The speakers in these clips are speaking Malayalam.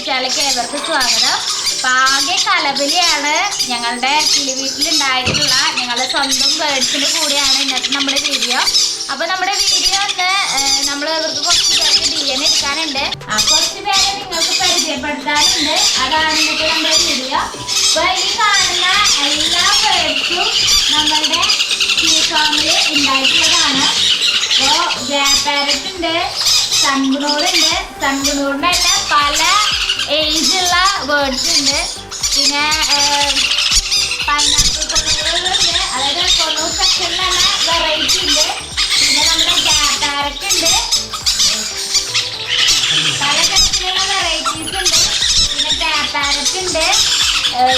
ചാനലിലേക്ക് ഏവർക്കും സ്വാഗതം. ആകെ കലബലിയാണ് ഞങ്ങളുടെ കിളി വീട്ടിലുണ്ടായിട്ടുള്ള ഞങ്ങളുടെ സ്വന്തം ബേഡ്സിൻ്റെ കൂടെയാണ് ഇന്നത്തെ നമ്മുടെ വീഡിയോ. അപ്പോൾ നമ്മുടെ വീഡിയോ ഒന്ന് നമ്മൾ ഇവർക്ക് കുറച്ച് പേർക്ക് DNA എടുക്കാനുണ്ട്. കുറച്ച് പേരെ നിങ്ങൾക്ക് പരിചയപ്പെടുത്താനുണ്ട്. അതാണ് ഇന്നത്തെ നമ്മുടെ വീഡിയോ. അപ്പോൾ ഈ കാണുന്ന എല്ലാ ബേഡ്സും നമ്മളുടെ ഫാമിൽ ഉണ്ടായിട്ടുള്ളതാണ്. അപ്പോൾ ഗ്രാൻഡ് പാരറ്റ് ഉണ്ട്, സൺഗ്നൂറുണ്ട്, സൺഗ്നൂറിൻ്റെ തന്നെ പല ഏജുള്ള ബേർഡ്സ് ഉണ്ട്. പിന്നെ പൈനാപ്പിൾ കൊണ്ണൂറുകളുണ്ട്, അതായത് കൊണ്ണൂർ സെക്ഷനിൽ തന്നെ വെറൈറ്റി ഉണ്ട്. പിന്നെ നമ്മുടെ ഗ്രാൻഡ് പാരറ്റ് ഉണ്ട്, പല തരത്തിലുള്ള വെറൈറ്റീസ് ഉണ്ട്. പിന്നെ ഗ്രാൻഡ് പാരറ്റ് ഉണ്ട്,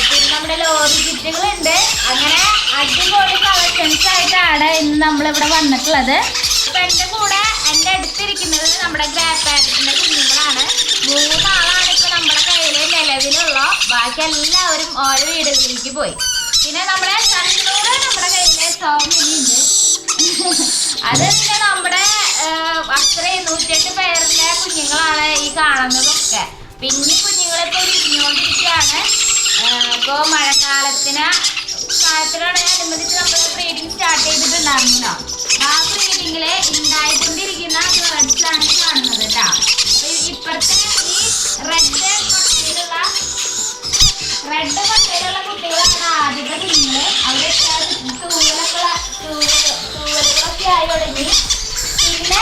പിന്നെ നമ്മുടെ ലോറി കിറ്റുകളുണ്ട്. അങ്ങനെ അടിപൊളി കളക്ഷൻസ് ആയിട്ടാണ് ഇന്ന് നമ്മളിവിടെ വന്നിട്ടുള്ളത്. ഇപ്പം എൻ്റെ കൂടെ എൻ്റെ അടുത്തിരിക്കുന്നത് നമ്മുടെ ഗ്രാൻഡ് പാരറ്റിൻ്റെ കുഞ്ഞുങ്ങളാണ്. 3 ആളാണ് ഇപ്പോൾ നമ്മുടെ കയ്യിൽ നിലവിലുള്ള. ബാക്കി എല്ലാവരും ഓരോ വീടുകളിലേക്ക് പോയി. പിന്നെ നമ്മുടെ സൺഗ്നൂറ് നമ്മുടെ കയ്യിൽ സൗമിനിയുണ്ട്. അത് പിന്നെ നമ്മുടെ അത്രയും 108 പേരുടെ കുഞ്ഞുങ്ങളാണ് ഈ കാണുന്നതൊക്കെ. പിന്നെ കുഞ്ഞുങ്ങളിപ്പോൾ ഇരിഞ്ഞുകൊണ്ടിരിക്കുകയാണ്. ഇപ്പോൾ കാലത്തിനോടനുബന്ധിച്ച് നമ്മൾ ബ്രീഡിങ് സ്റ്റാർട്ട് ചെയ്തിട്ടുണ്ടായിരുന്നല്ലോ. ആ ബ്രീഡിങ്ങിൽ ഉണ്ടായിക്കൊണ്ടിരിക്കുന്ന ബേർഡ്സാണ് കാണുന്നത് കേട്ടോ. ഇപ്പുറത്തെ ഈ റെഡ് കൊട്ടയിലുള്ള കുട്ടികളാണ് ആദ്യത്തെ കുഞ്ഞുങ്ങൾ. അവിടെ തൂവലുകളൊക്കെ ആയി തുടങ്ങി. പിന്നെ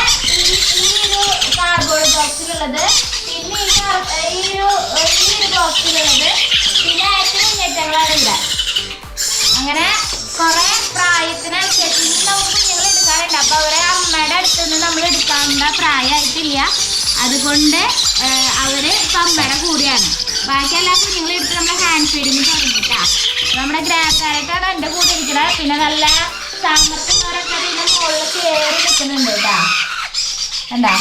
ഈ ഒരു കാർഡ്ബോർഡ് ബോക്സിലുള്ളത്, പിന്നെ ഈ ഒരു ബോക്സിലുള്ളത്, പിന്നെ ഏറ്റവും കുഞ്ഞേറ്റങ്ങളാണ് ഇവിടെ. അങ്ങനെ കുറെ പ്രായത്തിനനുസരിച്ച് നമുക്ക് കുഞ്ഞുങ്ങൾ എടുക്കാറുണ്ട്. അപ്പോൾ അവരെ അമ്മയുടെ അടുത്ത് നിന്ന് നമ്മൾ എടുക്കാനുള്ള പ്രായമായിട്ടില്ല. അതുകൊണ്ട് അവർ ഇപ്പം അമ്മയുടെ കൂടെയാണ്. ബാക്കി എല്ലാ കുഞ്ഞുങ്ങളും എടുത്ത് നമ്മൾ ഹാൻഡ് ഫീഡിങ് തുടങ്ങിയിട്ടാണ്. നമ്മുടെ ഗ്രാൻഡ് പാരറ്റാണ് എൻ്റെ കൂടെ ഇരിക്കുന്നത്. പിന്നെ നല്ല സാമർത്ഥ്യക്കാരൊക്കെ ഇതിൻ്റെ മുകളിൽ കയറി നിൽക്കുന്നുണ്ട് കേട്ടോ. എന്താ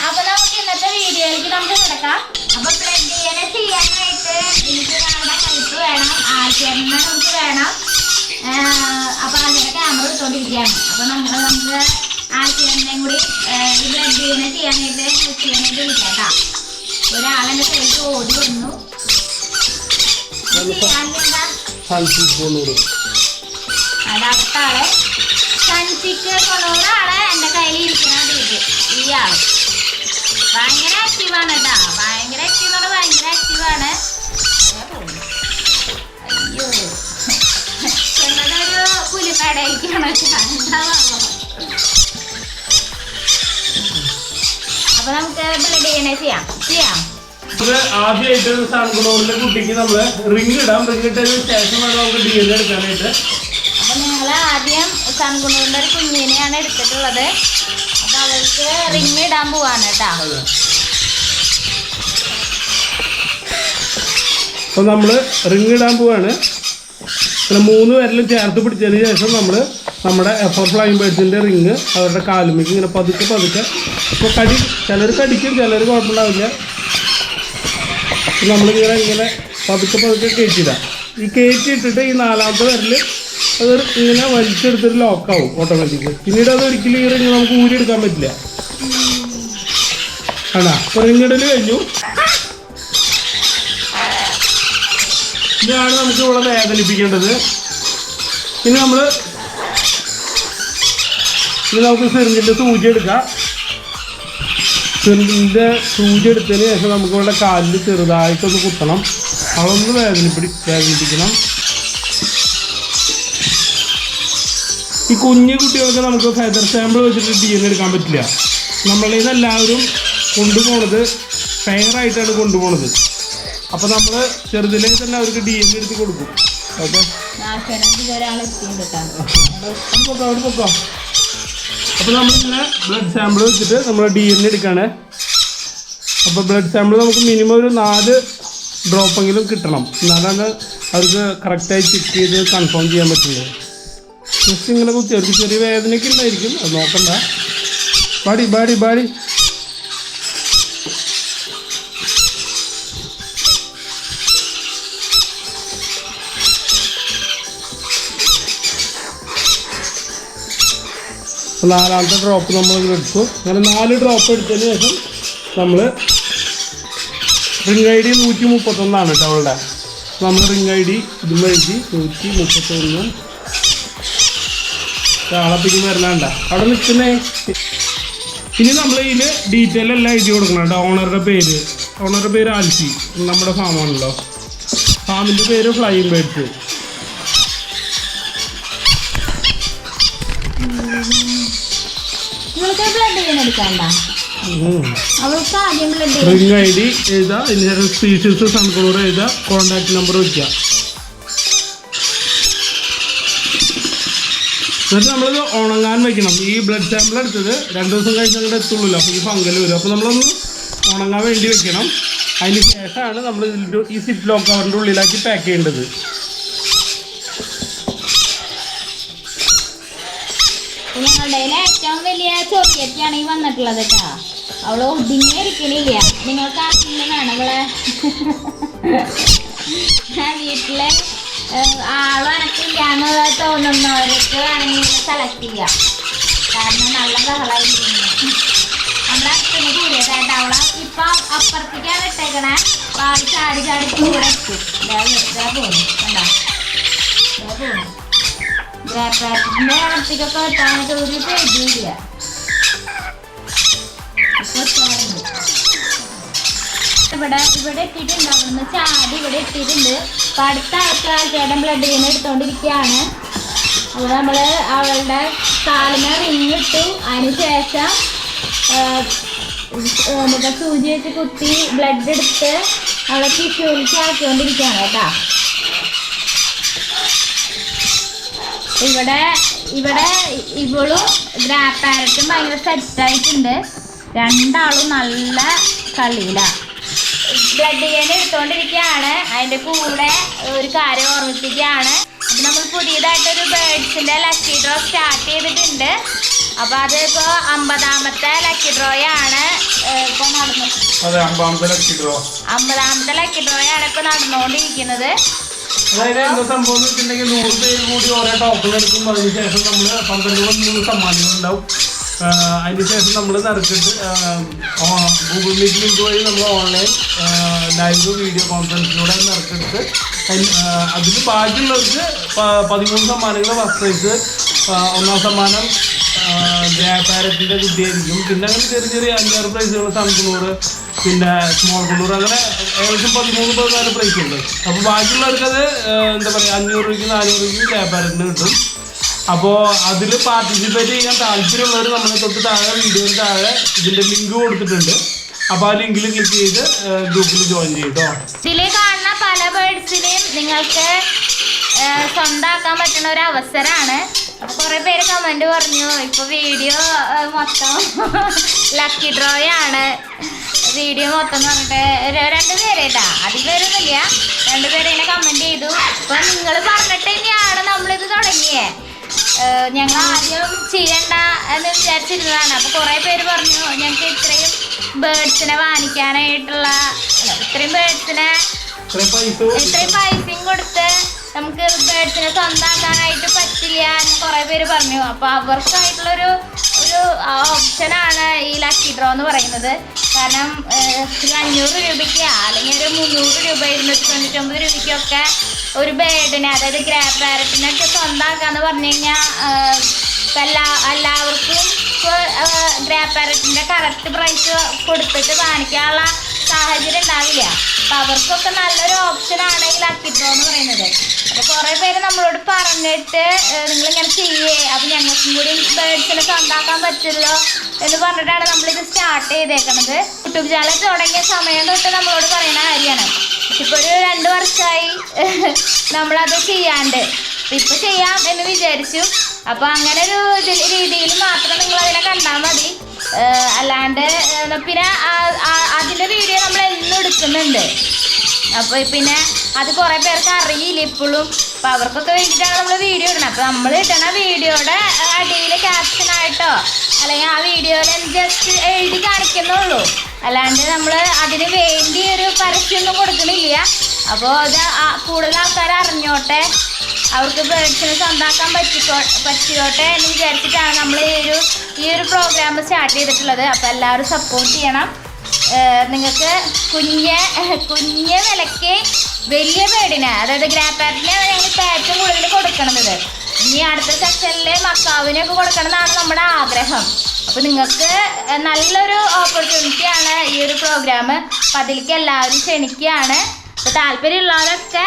അപ്പോൾ നമുക്ക് ഇന്നത്തെ വീഡിയോയിലേക്ക് നമുക്ക് കിടക്കാം. അപ്പോൾ ബ്ലഡ് DNA ചെയ്യാനായിട്ട് എനിക്ക് നമ്മുടെ ഹെൽപ്പ് വേണം, ആശയങ്ങൾ നമുക്ക് വേണം. അപ്പോൾ അതിൻ്റെ ക്യാമറ എടുത്തുകൊണ്ടിരിക്കുകയാണ്. അപ്പോൾ നമുക്ക് ആശയങ്ങളെയും കൂടി ഈ ബ്ലഡ് DNA ചെയ്യാനായിട്ട് ഹെൽപ്പ് ചെയ്യാനായിട്ട് വിളിക്കാം കേട്ടോ. ഒരാളെൻ്റെ കയ്യിൽ ഓടി വന്നു. അതടുത്ത ആള് സൺസിക്ക് കൊണ്ടൂറാണ് എൻ്റെ കയ്യിൽ ഇരിക്കുന്നത്. ഈ ആള് ഭയങ്കര ആക്റ്റീവാണ് കേട്ടോ. ഭയങ്കര ആക്റ്റീവാണ്. അയ്യോ എന്നതൊരു പുലിപ്പേടയിലേക്കാണ് ഉണ്ടാവാമോ. അപ്പൊ നമുക്ക് ബ്ലഡ് DNA ചെയ്യാം. ആദ്യമായിട്ട് സൺഗ്നൂറിന്റെ കുട്ടിക്ക് നമ്മള് റിങ് ഇടാം. റിങ് ഇട്ടതിന് ശേഷം നമുക്ക് DNA എടുക്കാനായിട്ട്. അപ്പൊ ഞങ്ങൾ ആദ്യം സൺഗ്നൂറിന്റെ ഒരു കുഞ്ഞിനെയാണ് എടുത്തിട്ടുള്ളത്. അപ്പൊ അവർക്ക് റിങ് ഇടാൻ പോവാണ് കേട്ടോ. അപ്പൊ നമ്മള് റിങ് ഇടാൻ പോവാണ്. പിന്നെ 3 പേരിലും ചേർത്ത് പിടിച്ചതിന് ശേഷം നമ്മള് നമ്മുടെ F4 ഫ്ലൈയിങ് ബേർഡ്സിന്റെ റിങ് അവരുടെ കാലുമേക്ക് ഇങ്ങനെ പതുക്കെ ഇപ്പോൾ ചിലർ കടിക്കും, ചിലർ കുഴപ്പമുണ്ടാവില്ല. നമ്മളിങ്ങനെ പതുക്കെ കയറ്റിയിടാം. ഈ കയറ്റിയിട്ടിട്ട് ഈ 4ാമത്തെ പേരിൽ അത് ഇങ്ങനെ വലിച്ചെടുത്തിട്ട് ലോക്കാവും ഓട്ടോമാറ്റിക്കലി. പിന്നീട് അത് ഒരിക്കലും ഈ റിങ് നമുക്ക് ഊരിയെടുക്കാൻ പറ്റില്ല. ആണോ? അപ്പോൾ റിങ്ങിടൽ കഴിഞ്ഞു. ഇതാണ് നമുക്ക് ഇവിടെ വേദനിപ്പിക്കേണ്ടത്. ഇനി നമുക്ക് സിറിഞ്ചിൻ്റെ സൂചി എടുക്കാം. സിറിഞ്ചിൻ്റെ സൂചി എടുത്തതിന് ശേഷം നമുക്ക് ഇവിടെ കാലിൽ ചെറുതായിട്ടൊന്ന് കുത്തണം. അതൊന്ന് വേദനിപ്പിക്കണം. ഈ കുഞ്ഞു കുട്ടികൾക്ക് നമുക്ക് ഫെദർ സാമ്പിൾ വെച്ചിട്ട് DNA എടുക്കാൻ പറ്റില്ല. നമ്മളിൽ നിന്ന് എല്ലാവരും കൊണ്ടുപോകണത് ഫെയറായിട്ടാണ് കൊണ്ടുപോകണത്. അപ്പോൾ നമ്മൾ ചെറുതിലേ തന്നെ അവർക്ക് DNA എടുത്ത് കൊടുക്കും. ഓക്കെ, പൊക്കോ. അപ്പോൾ നമ്മളിങ്ങനെ ബ്ലഡ് സാമ്പിൾ വെച്ചിട്ട് നമ്മൾ DNA എടുക്കുകയാണ്. അപ്പോൾ ബ്ലഡ് സാമ്പിൾ നമുക്ക് മിനിമം ഒരു 4 ഡ്രോപ്പെങ്കിലും കിട്ടണം. എന്നാലാണ് അവർക്ക് കറക്റ്റായി ചെക്ക് ചെയ്ത് കൺഫേം ചെയ്യാൻ പറ്റുള്ളൂ. ജസ്റ്റ് ഇങ്ങനെ കുത്തി അവർക്ക് ചെറിയ വേദനയൊക്കെ ഉണ്ടായിരിക്കും, അത് നോക്കണ്ട. ബാടി 4ാമത്തെ ഡ്രോപ്പ് നമ്മൾ എടുത്തു. അങ്ങനെ 4 ഡ്രോപ്പ് എടുത്തതിന് ശേഷം നമ്മൾ റിംഗ് ഐ ഡി 131 കേട്ടോ അവളുടെ. നമ്മൾ റിംഗ് ഐ ഡി ഇതും എഴുതി 131. ആളെ പിന്നെ വരണണ്ട അവിടെ നിൽക്കുന്നേ. ഇനി നമ്മൾ ഇതിൽ ഡീറ്റെയിൽ എല്ലാം എഴുതി കൊടുക്കണം കേട്ടോ. ഓണറുടെ പേര് ആൽഫി, നമ്മുടെ ഫാമാണല്ലോ. ഫാമിൻ്റെ പേര് flying birds. Ring I D എഴുതുക, ഇൻഷുറൻസ് സ്പീഷീസ് സൺകളൂർ എഴുതുക, കോൺടാക്ട് നമ്പർ വയ്ക്കുക. എന്നിട്ട് നമ്മളിത് ഉണങ്ങാൻ വെക്കണം. ഈ ബ്ലഡ് സാമ്പിൾ എടുത്തത് 2 ദിവസം കഴിഞ്ഞ് അങ്ങോട്ട് എത്തുള്ളൂ. അപ്പോൾ ഈ ഫംഗൽ വരും. അപ്പോൾ നമ്മളൊന്ന് ഉണങ്ങാൻ വേണ്ടി വെക്കണം. അതിന് ശേഷമാണ് നമ്മൾ ഈ സിപ്പ് ലോക്ക് കവറിൻ്റെ ഉള്ളിലാക്കി പാക്ക് ചെയ്യേണ്ടത്. ഞങ്ങളുടെ ഏറ്റവും വലിയ ചോദ്യത്തെയാണ് ഈ വന്നിട്ടുള്ളത് കേട്ടോ. അവള് ഒതുങ്ങിയിരിക്കണില്ല. നിങ്ങൾക്ക് ആർക്കെങ്കിലാണ് അവളെ വീട്ടിലെ ആളും എനക്കില്ല എന്നുള്ള തോന്നുന്നവർക്ക് വേണമെങ്കിൽ സെലക്ട് ചെയ്യാം. കാരണം നല്ല ബഹളമായിരിക്കുന്നു. നമ്മുടെ അച്ഛന് കൂടിയതായിട്ട് അവളെ ഇപ്പൊ അപ്പുറത്തേക്കാണ് ഇട്ടേക്കണേ. പാൽ ചാടി ചാടി കൂടെ എത്തും. പോകുന്നു കണ്ടോ, പോകുന്നു. ഗ്രാപ്പാറ്റിന്റെ അടുത്തേക്കൊക്കെ എത്താനായിട്ട് ഒരു പേടിയില്ല. ഇവിടെ എത്തിയിട്ടുണ്ട്. അവിടുന്ന് ചാടി ഇവിടെ എത്തിയിട്ടുണ്ട്. അപ്പൊ അടുത്ത ആൾക്കാരുടെ ബ്ലഡ് വീണ് എടുത്തോണ്ടിരിക്കുകയാണ്. അപ്പോൾ നമ്മള് അവളുടെ കാലിന് റിങ് ഇട്ടു. അതിന് ശേഷം സൂചി വെച്ച് കുത്തി ബ്ലഡ് എടുത്ത് അവളെ ടിഷ്യൂലേക്ക് ആക്കിക്കൊണ്ടിരിക്കുകയാണ് കേട്ടോ. ഇവിടെ ഇവളും ഗ്രാപ്പാരറ്റും ഭയങ്കര സെറ്റായിട്ടുണ്ട്. രണ്ടാളും നല്ല കളിയിലാണ്. ബ്ലഡ് ചെയ്യാൻ എടുത്തോണ്ടിരിക്കുകയാണ്. അതിൻ്റെ കൂടെ ഒരു കാര്യം ഓർമ്മിപ്പിക്കുകയാണ്. അപ്പം നമ്മൾ പുതിയതായിട്ടൊരു ബേർഡ്സിൻ്റെ ലക്കി ഡ്രോ സ്റ്റാർട്ട് ചെയ്തിട്ടുണ്ട്. അപ്പോൾ അത് ഇപ്പോൾ 50ാമത്തെ ലക്കി ഡ്രോയാണ് ഇപ്പോൾ അമ്പതാമത്തെ ലക്കി ഡ്രോയാണ് ഇപ്പോൾ നടന്നുകൊണ്ടിരിക്കുന്നത്. അതായത് എന്താ സംഭവം എന്ന് വെച്ചിട്ടുണ്ടെങ്കിൽ 100 പേര് കൂടി ഓരോ ടോക്കൺ എടുക്കും. അതിനുശേഷം നമ്മൾ 12 സമ്മാനങ്ങളുണ്ടാവും. അതിനുശേഷം നമ്മൾ നറുക്കിട്ട് ഗൂഗിൾ മീറ്റ് ലിങ്ക് വഴി നമ്മൾ ഓൺലൈൻ ലൈവ് വീഡിയോ കോൺഫറൻസിലൂടെ നറുക്കെടുത്ത് അതിൽ ബാക്കിയുള്ളവർക്ക് 13 സമ്മാനങ്ങൾ. ഫസ്റ്റ് പ്രൈസ്, 1ാം സമ്മാനം ഗ്രാപ്പാരറ്റിൻ്റെ കുട്ടിയായിരിക്കും. പിന്നെ അങ്ങനെ ചെറിയ 5-6 പ്രൈസുകൾ, സൺകുളൂർ, പിന്നെ സ്മോൾ കുളൂർ, അങ്ങനെ ഏകദേശം 13-14 പ്രൈസ് ഉണ്ട്. അപ്പോൾ ബാക്കിയുള്ളവർക്കത് എന്താ പറയുക 500 രൂപയ്ക്ക് 400 രൂപയ്ക്ക് ഗ്രാപ്പാരറ്റിന് കിട്ടും. അപ്പോൾ അതിൽ പാർട്ടിസിപ്പേറ്റ് ചെയ്യാൻ താല്പര്യമുള്ളവർ നമ്മളെ തൊട്ട് താഴെ വീഡിയോയിൽ താഴെ ഇതിൻ്റെ ലിങ്ക് കൊടുത്തിട്ടുണ്ട്. അപ്പോൾ ആ ലിങ്കിൽ ക്ലിക്ക് ചെയ്ത് ഗ്രൂപ്പിൽ ജോയിൻ ചെയ്യും കേട്ടോ. ഇതിൽ കാണുന്ന പല ബേർഡ്സിനെയും നിങ്ങൾക്ക് സ്വന്തമാക്കാൻ പറ്റുന്ന ഒരു അവസരമാണ്. അപ്പോൾ കുറേ പേര് കമൻറ്റ് പറഞ്ഞു ഇപ്പോൾ വീഡിയോ മൊത്തം ലക്കി ഡ്രോയാണ്, വീഡിയോ മൊത്തം എന്ന് പറഞ്ഞിട്ട് 2 പേര് കേട്ടാ, അധികം പേരൊന്നുമില്ല, 2 പേര് ഇങ്ങനെ കമൻറ്റ് ചെയ്തു. അപ്പോൾ നിങ്ങൾ പറഞ്ഞിട്ട് തന്നെയാണ് നമ്മളിത് തുടങ്ങിയത്. ഞങ്ങൾ ആദ്യം ചെയ്യണ്ട എന്ന് വിചാരിച്ചിരുന്നതാണ്. അപ്പോൾ കുറേ പേര് പറഞ്ഞു ഞങ്ങൾക്ക് ഇത്രയും ബേർഡ്സിനെ വാങ്ങിക്കാനായിട്ടുള്ള ഇത്രയും പൈസയും കൊടുത്ത് നമുക്ക് ബേർഡ്സിനെ സ്വന്തമാക്കാനായിട്ട് പറ്റില്ല എന്ന് കുറേ പേര് പറഞ്ഞു. അപ്പോൾ അവർക്കായിട്ടുള്ളൊരു ഓപ്ഷനാണ് ഈ ലക്കി ഡ്രോ എന്ന് പറയുന്നത്. കാരണം 500 രൂപയ്ക്ക് അല്ലെങ്കിൽ ഒരു 300 രൂപ 299 രൂപയ്ക്കൊക്കെ ഒരു ബേർഡിനെ, അതായത് ഗ്രാപ്പാരറ്റിനൊക്കെ സ്വന്തമാക്കാന്ന് പറഞ്ഞു കഴിഞ്ഞാൽ എല്ലാവർക്കും ഇപ്പോൾ ഗ്രാപ്പാരറ്റിൻ്റെ കറക്റ്റ് പ്രൈസ് കൊടുത്തിട്ട് വാങ്ങിക്കാനുള്ള സാഹചര്യം ഉണ്ടാവില്ല. അപ്പം അവർക്കൊക്കെ നല്ലൊരു ഓപ്ഷനാണ് ഈ ലക്കി ഡ്രോ എന്ന് പറയുന്നത്. അപ്പോൾ കുറേ പേര് നമ്മളോട് പറഞ്ഞിട്ട് നിങ്ങളിങ്ങനെ ചെയ്യേ, അപ്പോൾ ഞങ്ങൾക്കും കൂടി ബേർഡ്സിനെ സ്വന്തമാക്കാൻ പറ്റുമല്ലോ എന്ന് പറഞ്ഞിട്ടാണ് നമ്മളിത് സ്റ്റാർട്ട് ചെയ്തേക്കണത്. യൂട്യൂബ് ചാനൽ തുടങ്ങിയ സമയം തൊട്ട് നമ്മളോട് പറയുന്ന കാര്യമാണ്. ഇപ്പോൾ ഒരു 2 വർഷമായി നമ്മളത് ചെയ്യാണ്ട്. ഇപ്പോൾ ചെയ്യാം എന്ന് വിചാരിച്ചു. അപ്പോൾ അങ്ങനെ ഒരു രീതിയിൽ മാത്രം നിങ്ങളതിനെ കണ്ടാൽ മതി. അല്ലാണ്ട് പിന്നെ അതിൻ്റെ വീഡിയോ നമ്മൾ എന്നും എടുക്കുന്നുണ്ട്. അപ്പോൾ പിന്നെ അത് കുറേ പേർക്ക് അറിയില്ല ഇപ്പോഴും. അപ്പോൾ അവർക്കൊക്കെ വേണ്ടിയിട്ടാണ് നമ്മൾ വീഡിയോ ഇടുന്നത്. അപ്പോൾ നമ്മൾ ഇടുന്ന വീഡിയോയുടെ അടിയിൽ ക്യാപ്ഷനായിട്ടോ അല്ലെങ്കിൽ ആ വീഡിയോയിൽ ജസ്റ്റ് എഴുതി കാണിക്കുന്നുള്ളൂ. അല്ലാണ്ട് നമ്മൾ അതിന് വേണ്ടി ഒരു പരസ്യമൊന്നും കൊടുക്കണില്ല. അപ്പോൾ അത് കൂടുതൽ ആൾക്കാർ അറിഞ്ഞോട്ടെ, അവർക്ക് ബേർഡ്സിനെ സ്വന്തമാക്കാൻ പറ്റിയോട്ടെ എന്ന് വിചാരിച്ചിട്ടാണ് നമ്മൾ ഈ ഒരു പ്രോഗ്രാം സ്റ്റാർട്ട് ചെയ്തിട്ടുള്ളത്. അപ്പോൾ എല്ലാവരും സപ്പോർട്ട് ചെയ്യണം. നിങ്ങൾക്ക് കുഞ്ഞ് വിലക്ക് വലിയ ബേഡിന്, അതായത് ഗ്രാൻഡ് പാരന്റിനാണ് ഞങ്ങൾ ഇപ്പോൾ ഏറ്റവും കൂടുതൽ കൊടുക്കണത്. ഇനി അടുത്ത സെക്ഷനിൽ മക്കാവിനൊക്കെ കൊടുക്കണമെന്നാണ് നമ്മുടെ ആഗ്രഹം. അപ്പോൾ നിങ്ങൾക്ക് നല്ലൊരു ഓപ്പർച്യൂണിറ്റിയാണ് ഈ ഒരു പ്രോഗ്രാം. അപ്പം അതിലേക്ക് എല്ലാവരും ക്ഷണിക്കുകയാണ്. അപ്പോൾ താല്പര്യമുള്ളവരൊക്കെ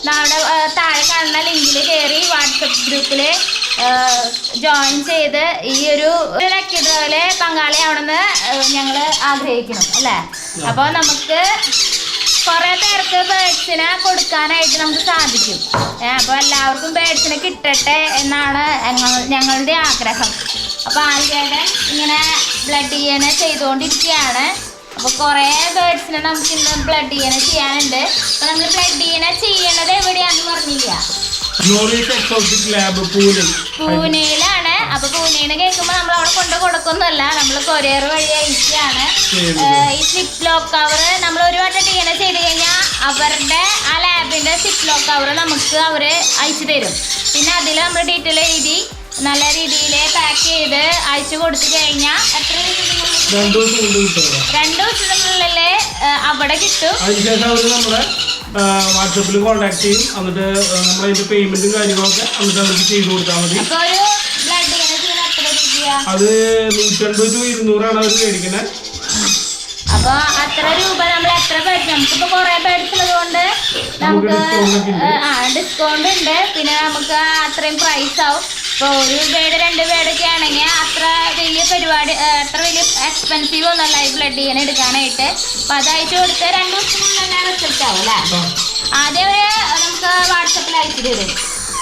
നമ്മുടെ താഴെ കാണുന്ന ലിങ്കിൽ കയറി വാട്സപ്പ് ഗ്രൂപ്പിൽ ജോയിൻ ചെയ്ത് ഈ ഒരു ലക്കി ഡ്രോയില് പങ്കാളിയാവണമെന്ന് ഞങ്ങൾ ആഗ്രഹിക്കുന്നു അല്ലേ. അപ്പോൾ നമുക്ക് കുറേ പേർക്ക് ബേഡ്സിനെ കൊടുക്കാനായിട്ട് നമുക്ക് സാധിക്കും. അപ്പോൾ എല്ലാവർക്കും ബേഡ്സിനെ കിട്ടട്ടെ എന്നാണ് ഞങ്ങളുടെ ആഗ്രഹം. അപ്പോൾ ആൽഗേഡൻ ഇങ്ങനെ ബ്ലഡ് DNA ചെയ്തുകൊണ്ടിരിക്കുകയാണ്. അപ്പോൾ കുറേ ബേഡ്സിനെ നമുക്ക് ഇന്ന് ബ്ലഡ് DNA ചെയ്യാനുണ്ട്. അപ്പോൾ നമ്മൾ ബ്ലഡ് DNA ചെയ്യണത് എവിടെയാണെന്ന് പറഞ്ഞില്ല, പൂനെയിലാണ്. അപ്പൊ പൂനെന്ന് കേൾക്കുമ്പോൾ നമ്മൾ അവിടെ കൊണ്ട് കൊടുക്കൊന്നുമല്ല, നമ്മൾ കൊറിയർ വഴി അയക്കുകയാണ്. ഈ സിപ്പ് ലോക്ക് കവർ നമ്മൾ ഒരു വട്ടം DNA ചെയ്ത് കഴിഞ്ഞാൽ അവരുടെ ആ ലാബിന്റെ സിപ്പ് ലോക്ക് കവർ നമുക്ക് അവര് അയച്ചു തരും. പിന്നെ അതിൽ നമ്മൾ ഡീറ്റെയിൽ എഴുതി നല്ല രീതിയിൽ പാക്ക് ചെയ്ത് അയച്ചു കൊടുത്തു കഴിഞ്ഞാൽ എത്ര 2 ദിവസത്തിനുള്ളിൽ അവിടെ കിട്ടും. വാട്സപ്പിൽ കോൺടാക്ട് ചെയ്യും. എന്നിട്ട് നമ്മളതിന്റെ പേയ്മെന്റും കാര്യങ്ങളൊക്കെ എന്നിട്ട് അവർക്ക് ചെയ്ത് കൊടുത്താൽ മതി. അത് 150 to 200 അവർ മേടിക്കുന്നത്. അപ്പൊ അത്ര രൂപ നമ്മൾ എത്ര ബേഡ്സ്, നമുക്കിപ്പോ കുറെ ബേഡ്സ് ഉള്ളത് കൊണ്ട് നമുക്ക് ഡിസ്കൗണ്ട് ഉണ്ട്. പിന്നെ നമുക്ക് അത്രയും പ്രൈസ് ആവും. ഇപ്പോൾ ഒരു ബേഡ് 2 ബേഡൊക്കെ ആണെങ്കിൽ അത്ര വലിയ പരിപാടി, അത്ര വലിയ എക്സ്പെൻസീവ് ഒന്നുമല്ല ഈ ബ്ലഡ് DNA എടുക്കാനായിട്ട്. അപ്പം അത് അയച്ചു കൊടുത്ത് 2 ദിവസത്തിനുള്ളിൽ തന്നെ റിസൾട്ട് ആവും അല്ലേ. ആദ്യം നമുക്ക് വാട്സപ്പിൽ അയച്ചു തരും.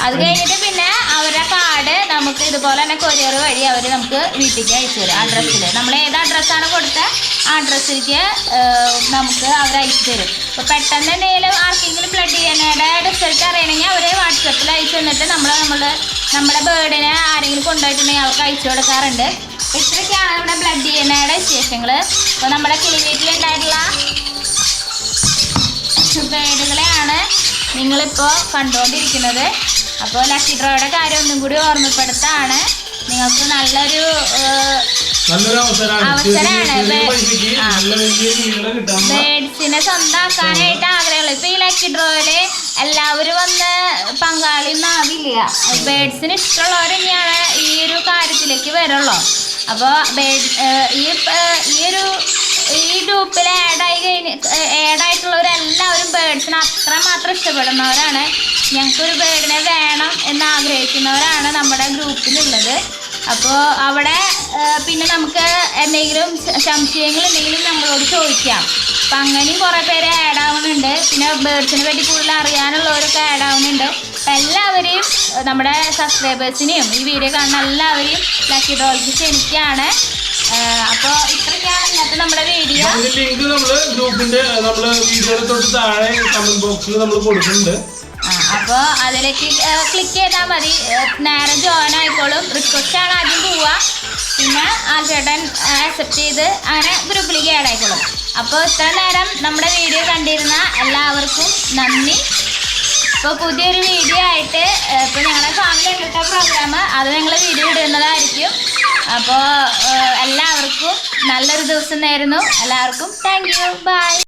അത് കഴിഞ്ഞിട്ട് പിന്നെ അവരുടെ കാർഡ് നമുക്ക് ഇതുപോലെ തന്നെ കൊറിയർ വഴി അവർ നമുക്ക് വീട്ടിലേക്ക് അയച്ചു തരും. അഡ്രസ്സിൽ നമ്മൾ ഏത് അഡ്രസ്സാണ് കൊടുത്ത ആ അഡ്രസ്സിലേക്ക് നമുക്ക് അവർ അയച്ചു തരും. അപ്പോൾ പെട്ടെന്ന് എന്തെങ്കിലും ആർക്കെങ്കിലും ബ്ലഡ് DNAയുടെ റിസൾട്ട് അറിയണമെങ്കിൽ അവർ വാട്സപ്പിൽ അയച്ചു തന്നിട്ട് നമ്മുടെ ബേഡിനെ ആരെങ്കിലും കൊണ്ടുപോയിട്ടുണ്ടെങ്കിൽ അവർക്ക് അയച്ചു കൊടുക്കാറുണ്ട്. അപ്പോൾ ഇത്രയൊക്കെയാണ് നമ്മുടെ ബ്ലഡ് DNAയുടെ വിശേഷങ്ങൾ. അപ്പോൾ നമ്മുടെ കിളിവീട്ടിലുണ്ടായിട്ടുള്ള ബേഡുകളെയാണ് നിങ്ങളിപ്പോൾ കണ്ടുകൊണ്ടിരിക്കുന്നത്. അപ്പോൾ ലക്കി ഡ്രോയുടെ കാര്യം ഒന്നും കൂടി ഓർമ്മപ്പെടുത്താണ്. നിങ്ങൾക്ക് നല്ലൊരു അവസരമാണ് ബേഡ്സിനെ സ്വന്തമാക്കാനായിട്ട് ആഗ്രഹമുള്ളൂ. ഇപ്പൊ ഈ ലക്കി ഡ്രോയില് എല്ലാവരും വന്ന് പങ്കാളിയൊന്നാവില്ല. ബേഡ്സിന് ഇഷ്ടമുള്ളവർ തന്നെയാണ് ഈ ഒരു കാര്യത്തിലേക്ക് വരുള്ളൂ. അപ്പോൾ ഈ ഗ്രൂപ്പിൽ ആഡായിട്ടുള്ളവരെല്ലാവരും ബേഡ്സിനെ അത്രമാത്രം ഇഷ്ടപ്പെടുന്നവരാണ്. ഞങ്ങൾക്കൊരു ബേഡിനെ വേണം എന്ന് ആഗ്രഹിക്കുന്നവരാണ് നമ്മുടെ ഗ്രൂപ്പിലുള്ളത്. അപ്പോൾ അവിടെ പിന്നെ നമുക്ക് എന്തെങ്കിലും സംശയങ്ങളുണ്ടെങ്കിലും നമ്മളോട് ചോദിക്കാം. അപ്പം അങ്ങനെയും കുറേ പേര് ആഡ് ആവുന്നുണ്ട്. പിന്നെ ബേഡ്സിനെ പറ്റി കൂടുതൽ അറിയാനുള്ളവരൊക്കെ ആഡ് ആവുന്നുണ്ട്. അപ്പം എല്ലാവരെയും നമ്മുടെ സബ്സ്ക്രൈബേഴ്സിനെയും ഈ വീഡിയോ കാണുന്ന എല്ലാവരെയും ലക്കി ഡ്രോയ്ക്ക് ക്ഷണിക്കുകയാണ്. അപ്പോൾ ഇത്രയൊക്കെയാണ് ഇന്നത്തെ നമ്മുടെ വീഡിയോ. ലിങ്ക് നമ്മൾ ഗ്രൂപ്പിന്റെ വീഡിയോയുടെ തൊട്ട് താഴെ കമന്റ് ബോക്സിൽ നമ്മൾ കൊടുക്കുന്നുണ്ട്. അപ്പോൾ അതിലേക്ക് ക്ലിക്ക് ചെയ്താൽ മതി, നേരെ ജോയിൻ ആയിക്കോളും. റിക്വസ്റ്റാണ് ആദ്യം പോവുക, പിന്നെ ആൽചേട്ടൻ അക്സെപ്റ്റ് ചെയ്ത് അങ്ങനെ ഗ്രൂപ്പിലേക്ക് ആഡ് ആയിക്കോളും. അപ്പോൾ ഇത്ര നേരം നമ്മുടെ വീഡിയോ കണ്ടിരുന്ന എല്ലാവർക്കും നന്ദി. ഇപ്പോൾ പുതിയൊരു വീഡിയോ ആയിട്ട് ഇപ്പോൾ ഞങ്ങളുടെ ഫാമിലി ഉണ്ടിട്ട പ്രോഗ്രാം അത് ഞങ്ങൾ വീഡിയോ ഇടുന്നതായിരിക്കും. അപ്പോൾ എല്ലാവർക്കും നല്ലൊരു ദിവസം നേരുന്നു. എല്ലാവർക്കും താങ്ക് യു, ബൈ.